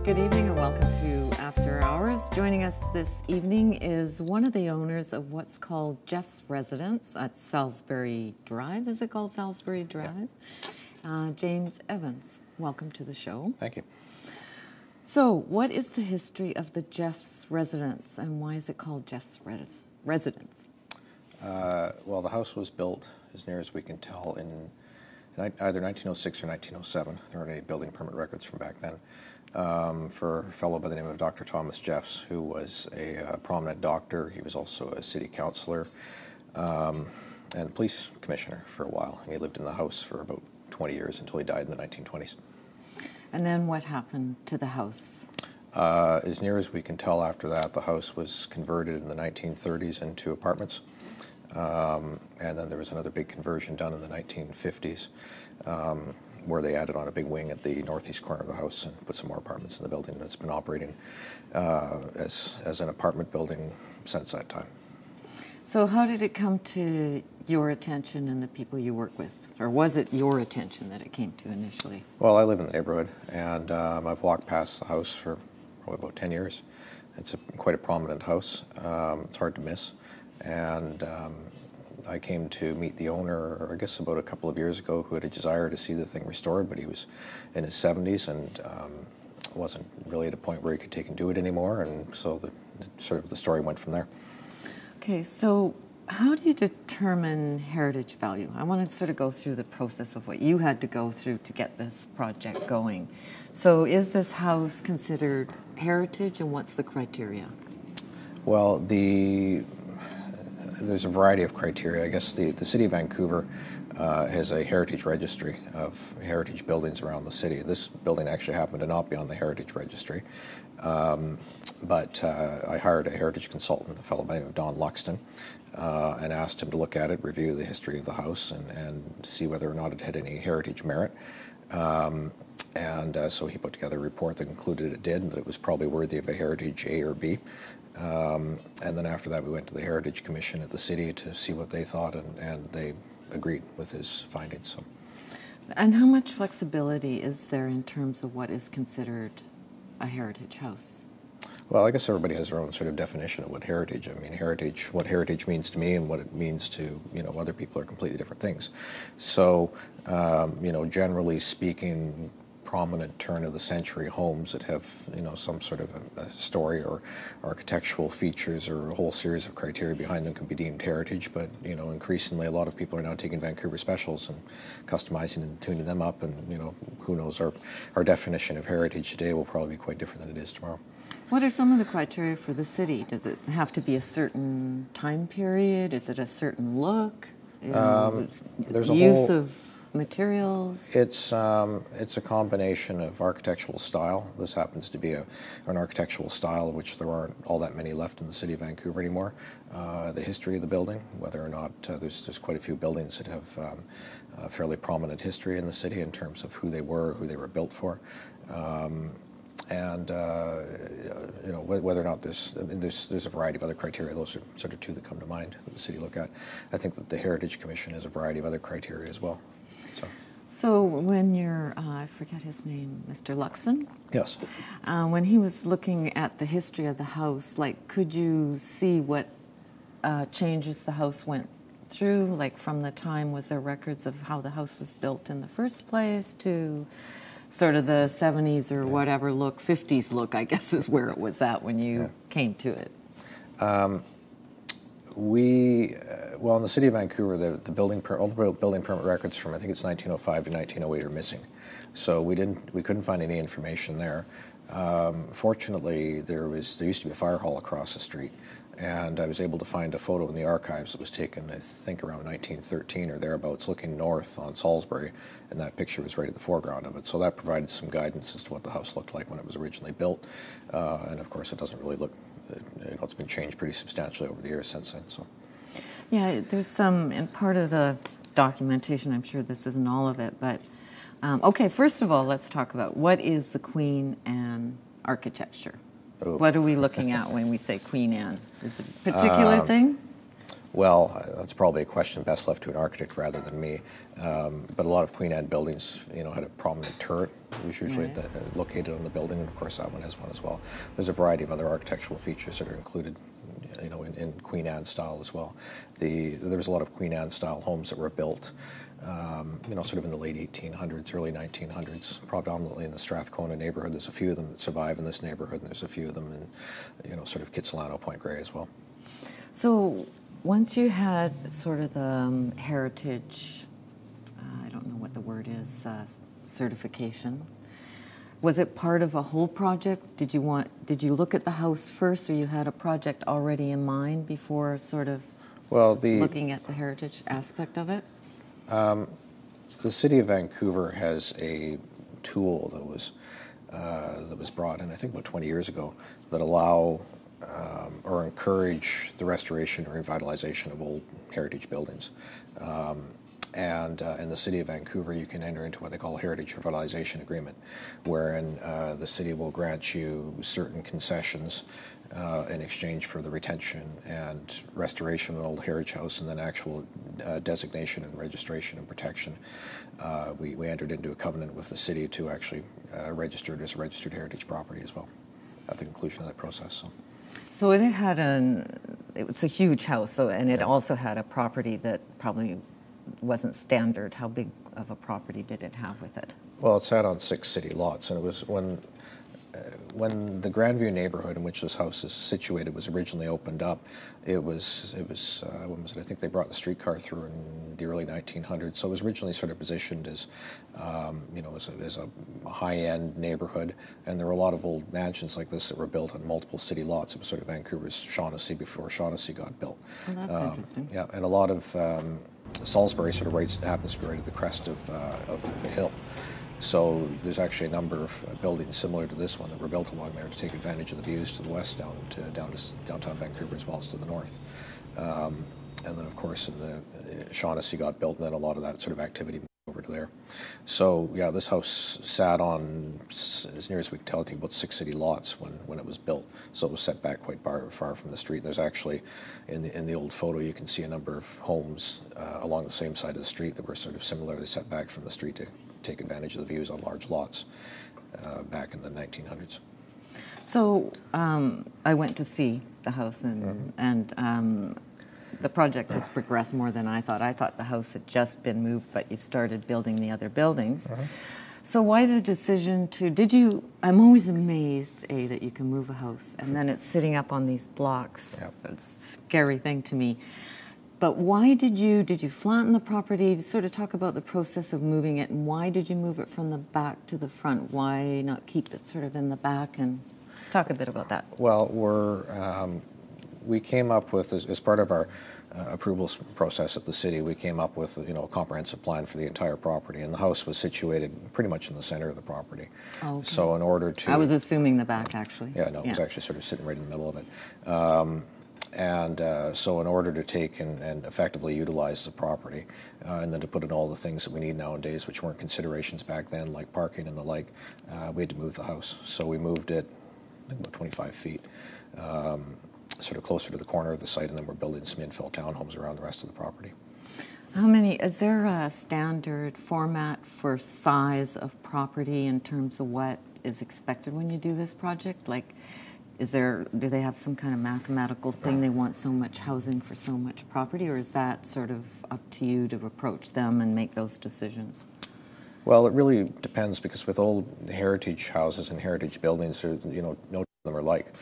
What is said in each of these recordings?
Good evening and welcome to After Hours. Joining us this evening is one of the owners of what's called Jeff's Residence at Salisbury Drive. Is it called Salisbury Drive? Yeah. James Evans, welcome to the show. Thank you. So, what is the history of the Jeff's Residence and why is it called Jeff's Residence? Well, the house was built, as near as we can tell, in either 1906 or 1907. There aren't any building permit records from back then. For a fellow by the name of Dr. Thomas Jeffs, who was a prominent doctor. He was also a city councillor and police commissioner for a while. And he lived in the house for about 20 years until he died in the 1920s. And then what happened to the house? As near as we can tell after that, the house was converted in the 1930s into apartments. And then there was another big conversion done in the 1950s where they added on a big wing at the northeast corner of the house and put some more apartments in the building. And it's been operating as an apartment building since that time. So how did it come to your attention and the people you work with? Or was it your attention that it came to initially? Well, I live in the neighborhood, and I've walked past the house for probably about 10 years. It's quite a prominent house. It's hard to miss. And I came to meet the owner, I guess about a couple of years ago, who had a desire to see the thing restored, but he was in his 70s and wasn't really at a point where he could take and do it anymore, and so the story went from there. Okay, so how do you determine heritage value? I want to sort of go through the process of what you had to go through to get this project going. So is this house considered heritage, and what's the criteria? Well, there's a variety of criteria. I guess the City of Vancouver has a heritage registry of heritage buildings around the city. This building actually happened to not be on the heritage registry, but I hired a heritage consultant, a fellow by the name of Don Luxton, and asked him to look at it, review the history of the house, and see whether or not it had any heritage merit. So he put together a report that concluded it did, and that it was probably worthy of a heritage A or B. And then after that, we went to the Heritage Commission at the city to see what they thought, and they agreed with his findings. So. And how much flexibility is there in terms of what is considered a heritage house? Well, I guess everybody has their own sort of definition of what heritage. I mean, what heritage means to me and what it means to, other people are completely different things. So, generally speaking, prominent turn-of-the-century homes that have, some sort of a story or architectural features or a whole series of criteria behind them can be deemed heritage. But, increasingly a lot of people are now taking Vancouver specials and customizing and tuning them up. And, who knows, our definition of heritage today will probably be quite different than it is tomorrow. What are some of the criteria for the city? Does it have to be a certain time period? Is it a certain look? There's a use of materials? It's a combination of architectural style. This happens to be an architectural style of which there aren't all that many left in the city of Vancouver anymore. The history of the building, whether or not there's quite a few buildings that have a fairly prominent history in the city in terms of who they were built for. Whether or not there's a variety of other criteria. Those are sort of two that come to mind that the city look at. I think that the Heritage Commission has a variety of other criteria as well. So when I forget his name, Mr. Luxon? Yes. When he was looking at the history of the house, could you see what changes the house went through? Like from the time, was there records of how the house was built in the first place to sort of the 70s or whatever look, 50s look, I guess is where it was at when you came to it? In the city of Vancouver, all the building permit records from I think it's 1905 to 1908 are missing, so we couldn't find any information there. Fortunately, there used to be a fire hall across the street, and I was able to find a photo in the archives that was taken, I think, around 1913 or thereabouts, looking north on Salisbury, and that picture was right at the foreground of it. So that provided some guidance as to what the house looked like when it was originally built, and of course, it doesn't really look. It's been changed pretty substantially over the years since then. So. Yeah, there's some, in part of the documentation, I'm sure this isn't all of it, but okay, first of all, let's talk about what is the Queen Anne architecture? Oh. What are we looking at when we say Queen Anne? Is it a particular thing? Well, that's probably a question best left to an architect rather than me. But a lot of Queen Anne buildings, had a prominent turret that was usually located on the building, and of course that one has one as well. There's a variety of other architectural features that are included, in Queen Anne style as well. There was a lot of Queen Anne style homes that were built, sort of in the late 1800s, early 1900s, predominantly in the Strathcona neighborhood. There's a few of them that survive in this neighborhood, and there's a few of them in, sort of Kitsilano, Point Grey as well. So once you had sort of the heritage, I don't know what the word is, certification, was it part of a whole project? Did you look at the house first, or you had a project already in mind before sort of looking at the heritage aspect of it? The City of Vancouver has a tool that was brought in, I think, about 20 years ago, that allow or encourage the restoration or revitalization of old heritage buildings. And in the City of Vancouver, you can enter into what they call a Heritage Revitalization Agreement, wherein the city will grant you certain concessions in exchange for the retention and restoration of an old heritage house, and then actual designation and registration and protection. We entered into a covenant with the city to actually register it as a registered heritage property as well at the conclusion of that process. So it had it was a huge house, and it also had a property that probably wasn't standard. How big of a property did it have with it? Well, it sat on 6 city lots, and it was when the Grandview neighborhood in which this house is situated was originally opened up. It was when was it? I think they brought the streetcar through in the early 1900s. So it was originally sort of positioned as, as a high-end neighborhood, and there were a lot of old mansions like this that were built on multiple city lots. It was sort of Vancouver's Shaughnessy before Shaughnessy got built. Oh, that's interesting. Yeah, and a lot of Salisbury sort of happens to be right at the crest of the hill. So there's actually a number of buildings similar to this one that were built along there to take advantage of the views to the west down to downtown Vancouver as well as to the north. And then, of course, in the Shaughnessy got built, and then a lot of that sort of activity moved over to there. So, yeah, this house sat on, as near as we can tell, I think about 6 city lots when it was built. So it was set back quite far from the street. And there's actually, in the old photo, you can see a number of homes along the same side of the street that were sort of similarly set back from the street to take advantage of the views on large lots back in the 1900s. So I went to see the house, and the project has progressed more than I thought. I thought the house had just been moved, but you've started building the other buildings. So why the decision to, I'm always amazed, that you can move a house, and then it's sitting up on these blocks. Yep. It's a scary thing to me. But why did you flatten the property? Sort of talk about the process of moving it, and why did you move it from the back to the front? Why not keep it sort of in the back, and talk a bit about that? Well, we came up with, as part of our approvals process at the city, we came up with a comprehensive plan for the entire property, and the house was situated pretty much in the center of the property. Oh, okay. So in order to... I was assuming the back, actually. Yeah, no, it was actually sort of sitting right in the middle of it. So in order to take and effectively utilize the property, and then to put in all the things that we need nowadays, which weren't considerations back then, like parking and the like, we had to move the house. So we moved it, I think, about 25 feet, sort of closer to the corner of the site, and then we're building some infill townhomes around the rest of the property. Is there a standard format for size of property in terms of what is expected when you do this project? Like, do they have some kind of mathematical thing? They want so much housing for so much property, or is that sort of up to you to approach them and make those decisions? Well, it really depends, because with old heritage houses and heritage buildings, no two of them are alike.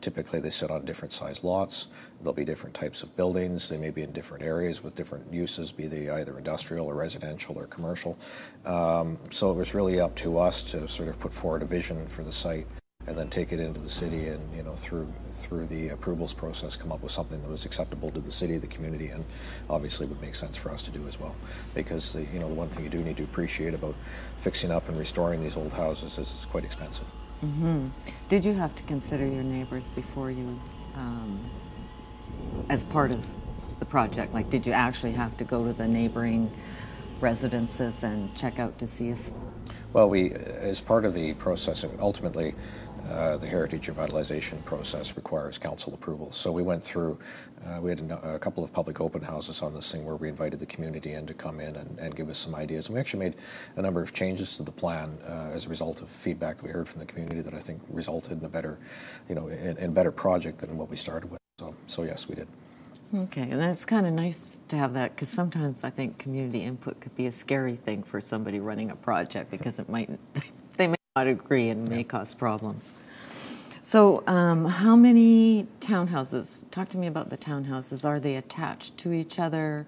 Typically, they sit on different size lots. There'll be different types of buildings. They may be in different areas with different uses, be they either industrial or residential or commercial. So it was really up to us to sort of put forward a vision for the site, and then take it into the city, and through the approvals process, come up with something that was acceptable to the city, the community, and obviously would make sense for us to do as well. Because the one thing you do need to appreciate about fixing up and restoring these old houses is it's quite expensive. Mm-hmm. Did you have to consider your neighbors before you, as part of the project? Like, did you actually have to go to the neighboring residences and check out to see if... Well, as part of the process, ultimately, the heritage revitalization process requires council approval. So we went through, we had a couple of public open houses on this thing where we invited the community in to come in and give us some ideas. And we actually made a number of changes to the plan as a result of feedback that we heard from the community that I think resulted in a better, in better project than what we started with. So yes, we did. Okay, and it's kind of nice to have that, because sometimes I think community input could be a scary thing for somebody running a project, because it might, they may not agree and may cause problems. So how many townhouses, talk to me about the townhouses. Are they attached to each other?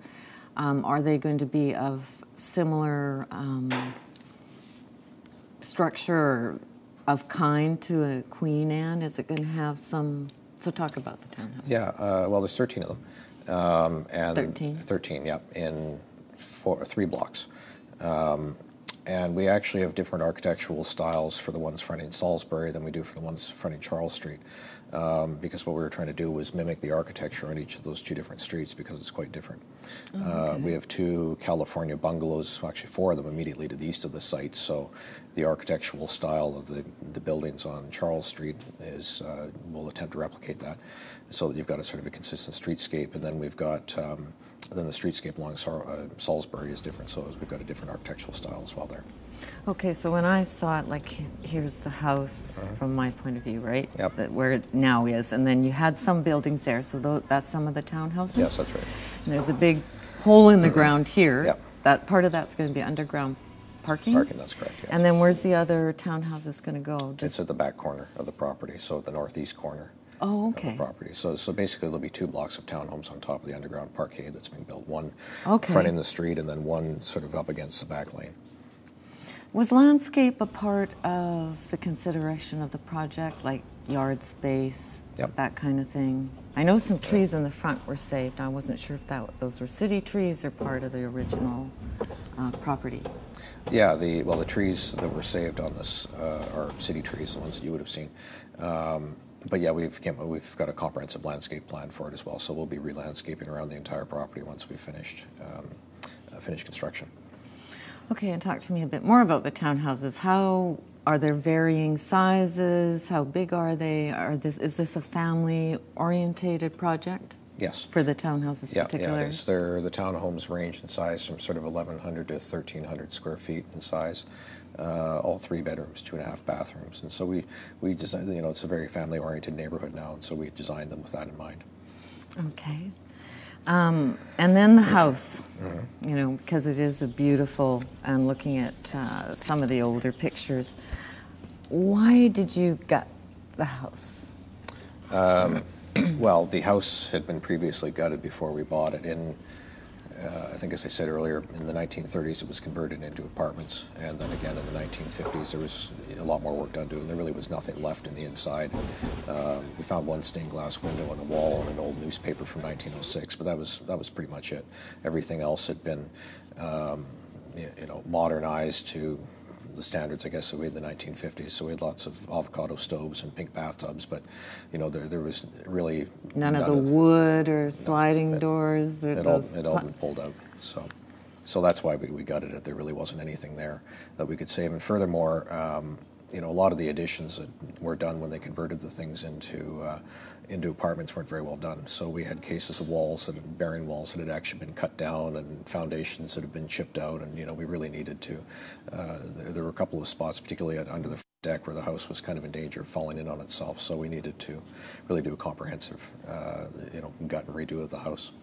Are they going to be of similar structure or of kind to a Queen Anne? Is it going to have some... So talk about the townhouses. Yeah, well, there's 13 of them. And 13? 13, yeah, in 3 blocks. And we actually have different architectural styles for the ones fronting Salisbury than we do for the ones fronting Charles Street. Because what we were trying to do was mimic the architecture on each of those 2 different streets, because it's quite different. Okay. We have 2 California bungalows, actually 4 of them immediately to the east of the site, so the architectural style of the buildings on Charles Street is, we'll attempt to replicate that, so that you've got a sort of a consistent streetscape. And then we've got, then the streetscape along Salisbury is different, so we've got a different architectural style as well there. Okay, so when I saw it, like, here's the house from my point of view, right? Yep. Where it now is, and then you had some buildings there, so that's some of the townhouses? Yes, that's right. And there's a big hole in the ground here. Yep. That part of that's going to be underground parking? Parking, that's correct, yeah. And then where's the other townhouses going to go? It's at the back corner of the property, so at the northeast corner. Oh, okay. Of the property. So basically there'll be 2 blocks of townhomes on top of the underground parkade that's being built. One fronting the street and then one sort of up against the back lane. Was landscape a part of the consideration of the project, like yard space, that kind of thing? I know some trees in the front were saved. I wasn't sure if those were city trees or part of the original property. Yeah, the trees that were saved on this are city trees, the ones that you would have seen. But yeah, we've got a comprehensive landscape plan for it as well, so we'll be re-landscaping around the entire property once we've finished construction. Okay, and talk to me a bit more about the townhouses. How are there varying sizes? How big are they? Is this a family-orientated project? Yes. For the townhouses in particular? Yeah, it is. The townhomes range in size from sort of 1,100 to 1,300 square feet in size. All 3 bedrooms, 2.5 bathrooms, and so we designed. It's a very family-oriented neighborhood now, and so we designed them with that in mind. Okay. And then the house, because it is a beautiful, and looking at some of the older pictures, why did you gut the house? Well, the house had been previously gutted before we bought it. I think, as I said earlier, in the 1930s it was converted into apartments, and then again in the 1950s there was a lot more work done to it, and there really was nothing left in the inside. We found one stained glass window on a wall and an old newspaper from 1906, but that was pretty much it. Everything else had been modernized to the standards, I guess, that we had in the 1950s. So we had lots of avocado stoves and pink bathtubs, but there was really none of the wood or sliding doors. Or it all been pulled out. So that's why we gutted it. There really wasn't anything there that we could save. And furthermore, a lot of the additions that were done when they converted the things into apartments weren't very well done. So we had cases of bearing walls that had actually been cut down, and foundations that had been chipped out, and we really needed to. There were a couple of spots, particularly under the deck, where the house was kind of in danger of falling in on itself. So we needed to really do a comprehensive, gut and redo of the house.